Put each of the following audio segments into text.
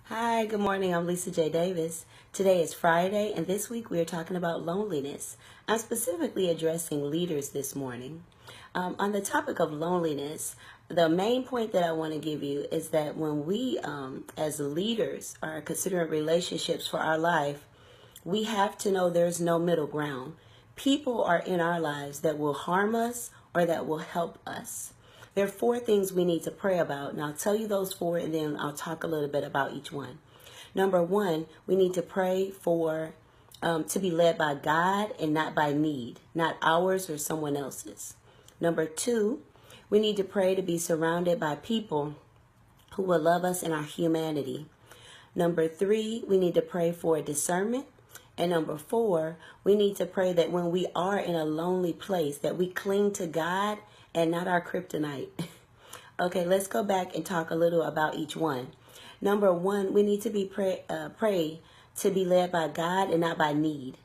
Hi, good morning. I'm Lisa J. Davis. Today is Friday, and this week we are talking about loneliness. I'm specifically addressing leaders this morning. On the topic of loneliness, the main point that I want to give you is that when we, as leaders, are considering relationships for our life, we have to know there's no middle ground. People are in our lives that will harm us or that will help us. There are four things we need to pray about, and I'll tell you those four, and then I'll talk a little bit about each one. Number one, we need to pray for to be led by God and not by need, not ours or someone else's. Number two, we need to pray to be surrounded by people who will love us in our humanity. Number three, we need to pray for discernment. And number four, we need to pray that when we are in a lonely place, that we cling to God and not our kryptonite. Okay, let's go back and talk a little about each one. Number one, we need to pray to be led by God and not by need.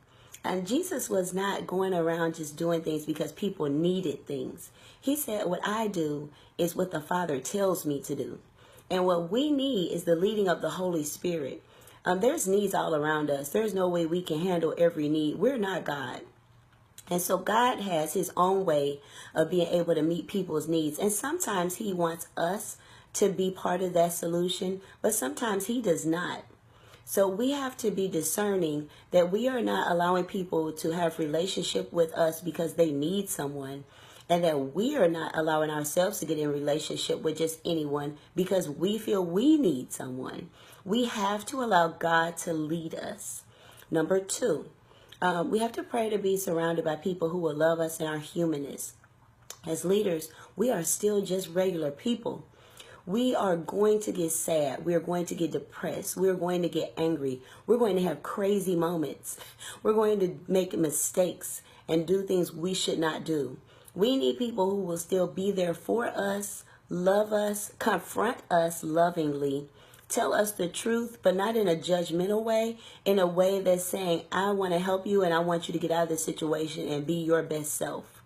And Jesus was not going around just doing things because people needed things. He said, what I do is what the Father tells me to do. And what we need is the leading of the Holy Spirit. There's needs all around us. There's no way we can handle every need. We're not God. And so God has his own way of being able to meet people's needs. And sometimes he wants us to be part of that solution, but sometimes he does not. So we have to be discerning that we are not allowing people to have relationship with us because they need someone, and that we are not allowing ourselves to get in relationship with just anyone because we feel we need someone. We have to allow God to lead us. Number two, we have to pray to be surrounded by people who will love us in our humanness. As leaders, we are still just regular people. We are going to get sad. We are going to get depressed. We're going to get angry. We're going to have crazy moments. We're going to make mistakes and do things we should not do. We need people who will still be there for us, love us, confront us lovingly, tell us the truth, but not in a judgmental way, in a way that's saying, I want to help you and I want you to get out of this situation and be your best self.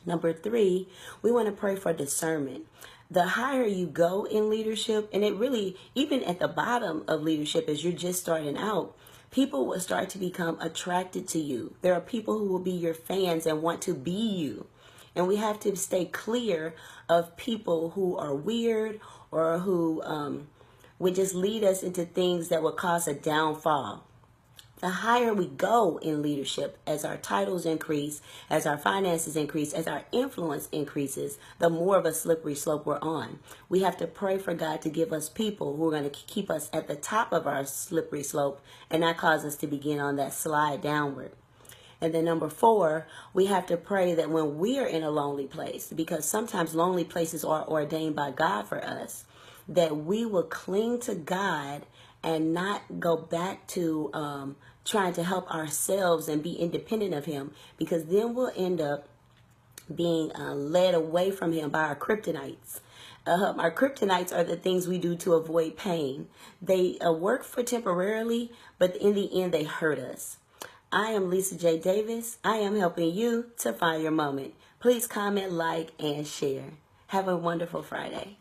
Number three, we want to pray for discernment. The higher you go in leadership, and it really, even at the bottom of leadership, as you're just starting out, people will start to become attracted to you. There are people who will be your fans and want to be you. And we have to stay clear of people who are weird or who would just lead us into things that would cause a downfall. The higher we go in leadership, as our titles increase, as our finances increase, as our influence increases, the more of a slippery slope we're on. We have to pray for God to give us people who are going to keep us at the top of our slippery slope and not cause us to begin on that slide downward. And then number four, we have to pray that when we are in a lonely place, because sometimes lonely places are ordained by God for us, that we will cling to God and not go back to trying to help ourselves and be independent of him, because then we'll end up being led away from him by our kryptonites. Our kryptonites are the things we do to avoid pain. They work for temporarily, but in the end, they hurt us. I am Lisa J. Davis. I am helping you to find your moment. Please comment, like, and share. Have a wonderful Friday.